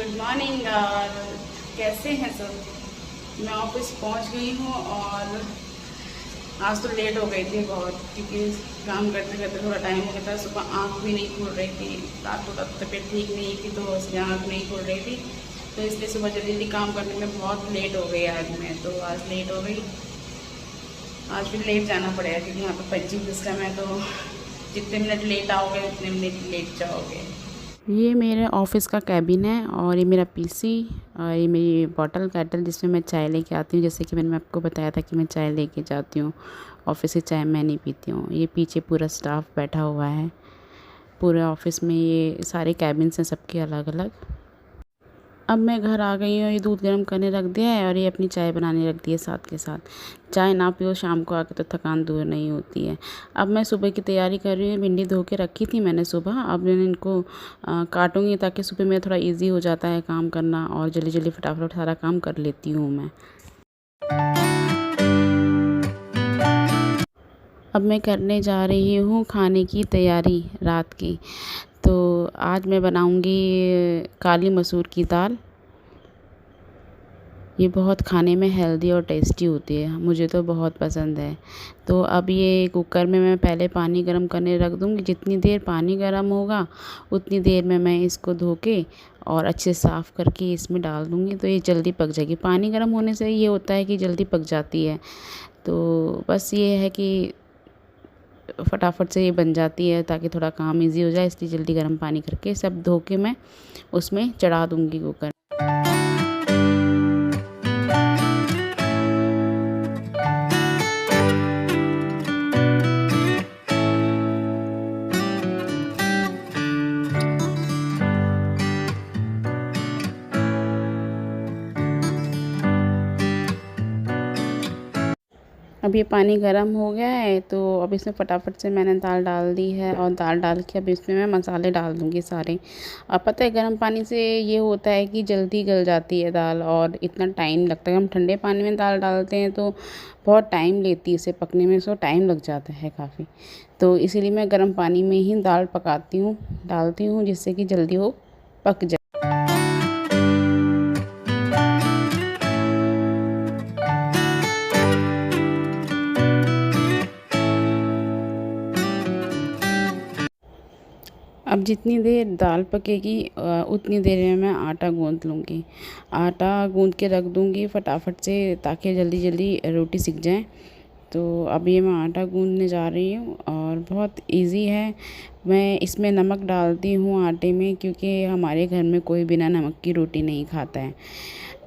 Good morning. और कैसे हैं सब। मैं ऑफिस पहुंच गई हूं और आज तो लेट हो गई थी बहुत, क्योंकि काम करते करते थोड़ा टाइम हो गया था। सुबह आँख भी नहीं खुल रही थी, रात को तब तबीयत ठीक नहीं थी तो इसलिए आँख नहीं खुल रही थी, तो इसलिए सुबह जल्दी जल्दी काम करने में बहुत लेट हो गई। आज लेट हो गई। आज फिर लेट जाना पड़ेगा क्योंकि यहाँ पर पंचिंग सिस्टम है, तो जितने मिनट लेट आओगे उतने मिनट लेट जाओगे। ये मेरे ऑफिस का कैबिन है और ये मेरा पीसी और ये मेरी बॉटल कैटल जिसमें मैं चाय लेके आती हूँ। जैसे कि मैंने आपको बताया था कि मैं चाय लेके जाती हूँ ऑफिस से, चाय मैं नहीं पीती हूँ। ये पीछे पूरा स्टाफ बैठा हुआ है पूरे ऑफिस में। ये सारे कैबिन्स हैं सबके अलग अलग। अब मैं घर आ गई हूँ, ये दूध गर्म करने रख दिया है और ये अपनी चाय बनाने रख दी है साथ के साथ। चाय ना पियो शाम को आके तो थकान दूर नहीं होती है। अब मैं सुबह की तैयारी कर रही हूँ। भिंडी धो के रखी थी मैंने सुबह, अब मैंने इनको काटूँगी ताकि सुबह में थोड़ा इजी हो जाता है काम करना और जल्दी जल्दी फटाफट सारा काम कर लेती हूँ मैं। अब मैं करने जा रही हूँ खाने की तैयारी रात की। तो आज मैं बनाऊँगी काली मसूर की दाल। ये बहुत खाने में हेल्दी और टेस्टी होती है, मुझे तो बहुत पसंद है। तो अब ये कुकर में मैं पहले पानी गर्म करने रख दूँगी। जितनी देर पानी गर्म होगा उतनी देर में मैं इसको धो के और अच्छे से साफ़ करके इसमें डाल दूँगी, तो ये जल्दी पक जाएगी। पानी गर्म होने से ये होता है कि जल्दी पक जाती है। तो बस ये है कि फटाफट से ये बन जाती है ताकि थोड़ा काम इजी हो जाए, इसलिए जल्दी गर्म पानी करके सब धो के मैं उसमें चढ़ा दूँगी कुकर। अब ये पानी गर्म हो गया है, तो अब इसमें फटाफट से मैंने दाल डाल दी है और दाल डाल के अब इसमें मैं मसाले डाल दूँगी सारे। अब पता है गर्म पानी से ये होता है कि जल्दी गल जाती है दाल और इतना टाइम लगता है। हम ठंडे पानी में दाल डालते हैं तो बहुत टाइम लेती है इसे पकने में, सो टाइम लग जाता है काफ़ी। तो इसीलिए मैं गर्म पानी में ही दाल पकाती हूँ, डालती हूँ, जिससे कि जल्दी वो पक जाए। अब जितनी देर दाल पकेगी उतनी देर में मैं आटा गूँथ लूँगी। आटा गूँथ के रख दूँगी फटाफट से ताकि जल्दी जल्दी रोटी सिक जाए। तो अब ये मैं आटा गूँथने जा रही हूँ और बहुत इजी है। मैं इसमें नमक डालती हूँ आटे में, क्योंकि हमारे घर में कोई बिना नमक की रोटी नहीं खाता है।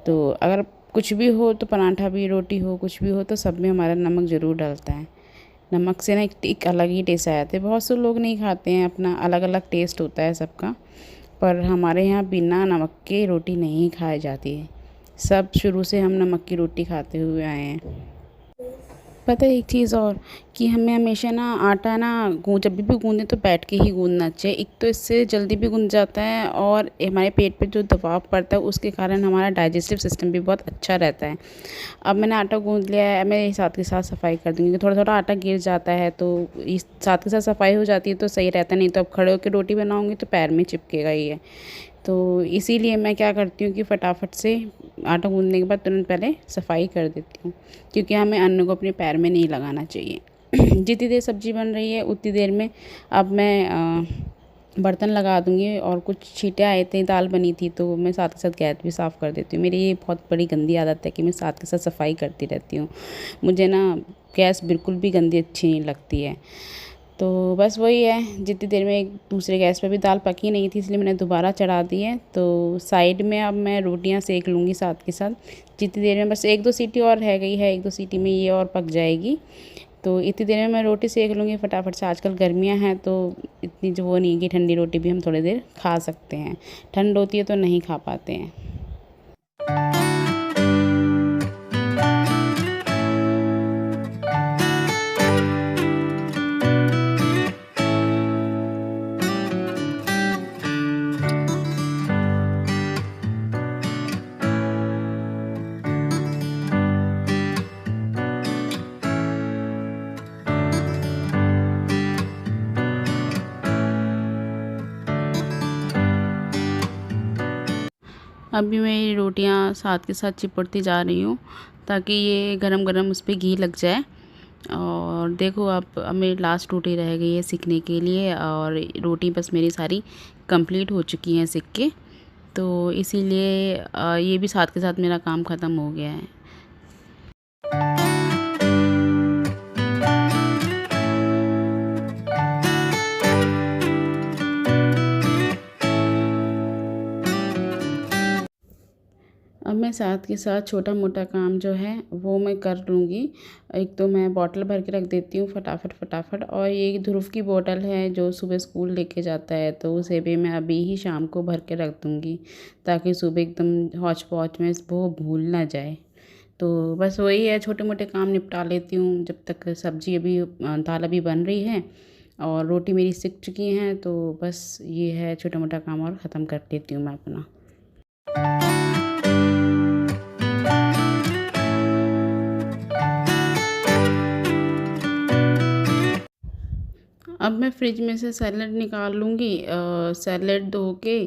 तो अगर कुछ भी हो तो पराठा भी, रोटी हो, कुछ भी हो तो सब में हमारा नमक ज़रूर डलता है। नमक से ना एक अलग ही टेस्ट आ जाता है। बहुत से लोग नहीं खाते हैं, अपना अलग अलग टेस्ट होता है सबका, पर हमारे यहाँ बिना नमक के रोटी नहीं खाई जाती है। सब शुरू से हम नमक की रोटी खाते हुए आए हैं। पता है एक चीज़ और, कि हमें हमेशा ना आटा ना जब भी गूँधे तो बैठ के ही गूँधना चाहिए। एक तो इससे जल्दी भी गूँध जाता है और हमारे पेट पे जो दबाव पड़ता है उसके कारण हमारा डाइजेस्टिव सिस्टम भी बहुत अच्छा रहता है। अब मैंने आटा गूँध लिया है, अब मैं साथ के साथ सफाई कर दूँगी। थोड़ा थोड़ा आटा गिर जाता है तो इस साथ के साथ सफाई हो जाती है तो सही रहता है, नहीं तो अब खड़े होकर रोटी बनाऊँगी तो पैर में चिपकेगा ही है। तो इसीलिए मैं क्या करती हूँ कि फटाफट से आटा गूँथने के बाद तुरंत पहले सफाई कर देती हूँ, क्योंकि हमें अन्न को अपने पैर में नहीं लगाना चाहिए। जितनी देर सब्ज़ी बन रही है उतनी देर में अब मैं बर्तन लगा दूँगी। और कुछ छींटे आए थे, दाल बनी थी, तो मैं साथ के साथ गैस भी साफ़ कर देती हूँ। मेरी ये बहुत बड़ी गंदी आदत है कि मैं साथ के साथ सफाई करती रहती हूँ। मुझे ना गैस बिल्कुल भी गंदी अच्छी नहीं लगती है। तो बस वही है, जितनी देर में एक दूसरे गैस पे भी दाल पकी नहीं थी इसलिए मैंने दोबारा चढ़ा दी है। तो साइड में अब मैं रोटियां सेक लूँगी साथ के साथ। जितनी देर में बस एक दो सीटी और रह गई है, एक दो सीटी में ये और पक जाएगी। तो इतनी देर में मैं रोटी सेक लूँगी फटाफट से। आजकल गर्मियां हैं तो इतनी जो वो नहीं कि ठंडी रोटी भी हम थोड़ी देर खा सकते हैं, ठंड होती है तो नहीं खा पाते हैं। अभी मैं ये रोटियां साथ के साथ चिपड़ती जा रही हूँ ताकि ये गरम गरम उस पर घी लग जाए। और देखो अब मेरी लास्ट रोटी रह गई है सिकने के लिए, और रोटी बस मेरी सारी कंप्लीट हो चुकी हैं सिक के। तो इसीलिए ये भी साथ के साथ मेरा काम ख़त्म हो गया है। अब मैं साथ के साथ छोटा मोटा काम जो है वो मैं कर लूँगी। एक तो मैं बॉटल भर के रख देती हूँ फटाफट फटाफट, और ये ध्रुव की बॉटल है जो सुबह स्कूल लेके जाता है, तो उसे भी मैं अभी ही शाम को भर के रख दूँगी ताकि सुबह एकदम हौच पौच में वो भूल ना जाए। तो बस वही है, छोटे मोटे काम निपटा लेती हूँ जब तक सब्ज़ी अभी दाल अभी बन रही है और रोटी मेरी सिक चुकी हैं। तो बस ये है छोटा मोटा काम और ख़त्म कर लेती हूँ मैं अपना। अब मैं फ्रिज में से सैलेड निकाल लूँगी, सैलेड धो के,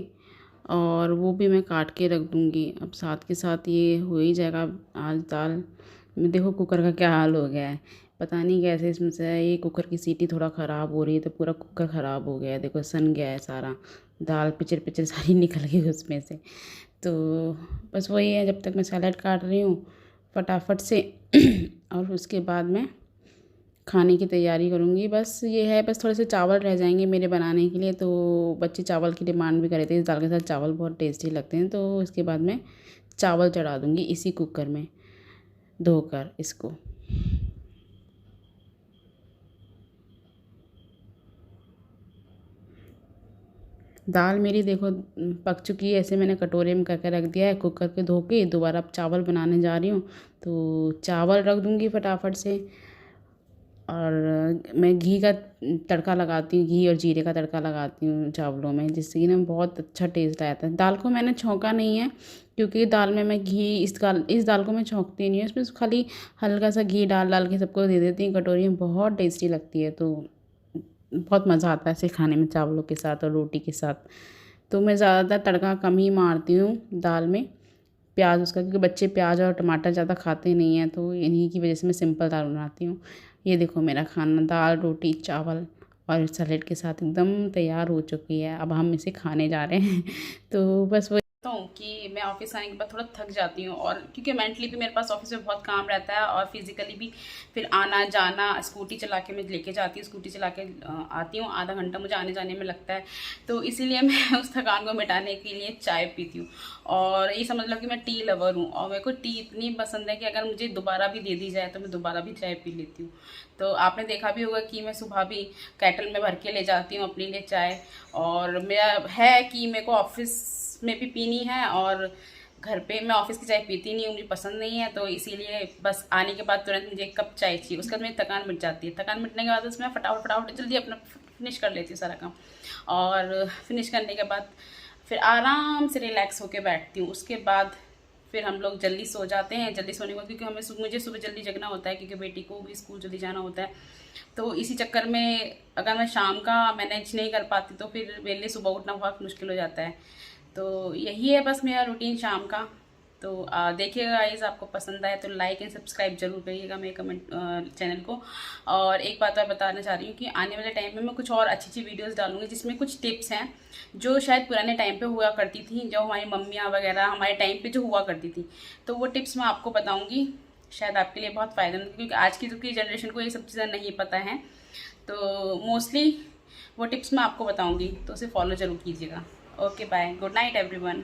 और वो भी मैं काट के रख दूँगी। अब साथ के साथ ये हो ही जाएगा। आज दाल में देखो कुकर का क्या हाल हो गया है, पता नहीं कैसे इसमें से ये कुकर की सीटी थोड़ा ख़राब हो रही है तो पूरा कुकर ख़राब हो गया है। देखो सन गया है सारा, दाल पिचर पिचर सारी निकल गई उसमें से। तो बस वही है, जब तक मैं सैलेड काट रही हूँ फटाफट से और उसके बाद मैं खाने की तैयारी करूँगी। बस ये है, बस थोड़े से चावल रह जाएंगे मेरे बनाने के लिए, तो बच्चे चावल की डिमांड भी कर रहे थे। इस दाल के साथ चावल बहुत टेस्टी लगते हैं, तो इसके बाद मैं चावल चढ़ा दूँगी इसी कुकर में धोकर इसको। दाल मेरी देखो पक चुकी है, ऐसे मैंने कटोरे में करके रख दिया है। कुकर के धो के दोबारा अब चावल बनाने जा रही हूँ, तो चावल रख दूँगी फटाफट से। और मैं घी का तड़का लगाती हूँ, घी और जीरे का तड़का लगाती हूँ चावलों में, जिससे कि ना बहुत अच्छा टेस्ट आता है। दाल को मैंने छौंका नहीं है क्योंकि दाल में मैं घी इस दाल को मैं छौंकती नहीं हूँ, इसमें खाली हल्का सा घी डाल डाल के सबको दे देती हूँ कटोरी में। बहुत टेस्टी लगती है, तो बहुत मज़ा आता है इसे खाने में चावलों के साथ और रोटी के साथ। तो मैं ज़्यादातर तड़का कम ही मारती हूँ दाल में, प्याज उसका, क्योंकि बच्चे प्याज और टमाटर ज़्यादा खाते नहीं हैं, तो इन्हीं की वजह से मैं सिंपल दाल बनाती हूँ। ये देखो मेरा खाना दाल रोटी चावल और सैलेड के साथ एकदम तैयार हो चुकी है। अब हम इसे खाने जा रहे हैं तो बस वो हूँ कि मैं ऑफिस आने के बाद थोड़ा थक जाती हूँ, और क्योंकि मेंटली भी मेरे पास ऑफिस में बहुत काम रहता है और फिजिकली भी फिर आना जाना। स्कूटी चला के मैं लेके जाती हूँ, स्कूटी चला के आती हूँ, आधा घंटा मुझे आने जाने में लगता है। तो इसीलिए मैं उस थकान को मिटाने के लिए चाय पीती हूँ, और ये समझ लो कि मैं टी लवर हूँ, और मेरे को टी इतनी पसंद है कि अगर मुझे दोबारा भी दे दी जाए तो मैं दोबारा भी चाय पी लेती हूँ। तो आपने देखा भी होगा कि मैं सुबह भी कैटल में भर के ले जाती हूँ अपने लिए चाय, और मेरा है कि मेरे को ऑफिस में भी पीनी है, और घर पे मैं ऑफिस की चाय पीती नहीं हूँ, मुझे पसंद नहीं है। तो इसीलिए बस आने के बाद तुरंत मुझे एक कप चाय चाहिए, उसके बाद मेरी थकान मिट जाती है। थकान मिटने के बाद उसमें फटाफट फटाफट जल्दी अपना फिनिश कर लेती हूँ सारा काम, और फिनिश करने के बाद फिर आराम से रिलैक्स होकर बैठती हूँ। उसके बाद फिर हम लोग जल्दी सो जाते हैं। जल्दी सोने के बाद क्योंकि मुझे सुबह जल्दी जगना होता है, क्योंकि बेटी को भी स्कूल जल्दी जाना होता है। तो इसी चक्कर में अगर मैं शाम का मैनेज नहीं कर पाती तो फिर मेरे लिए सुबह उठना बहुत मुश्किल हो जाता है। तो यही है बस मेरा रूटीन शाम का। तो देखिएगा गाइस, आपको पसंद आए तो लाइक एंड सब्सक्राइब जरूर करिएगा मेरे चैनल को। और एक बात और बताना चाह रही हूँ कि आने वाले टाइम में मैं कुछ और अच्छी अच्छी वीडियोस डालूंगी, जिसमें कुछ टिप्स हैं जो शायद पुराने टाइम पे हुआ करती थी, जो हमारी मम्मियाँ वगैरह हमारे टाइम पे जो हुआ करती थी। तो वो टिप्स मैं आपको बताऊँगी, शायद आपके लिए बहुत फ़ायदेमंद, क्योंकि आज की जनरेशन को ये सब चीज़ें नहीं पता है। तो मोस्टली वो टिप्स मैं आपको बताऊँगी, तो उसे फॉलो ज़रूर कीजिएगा। Okay bye, good night everyone.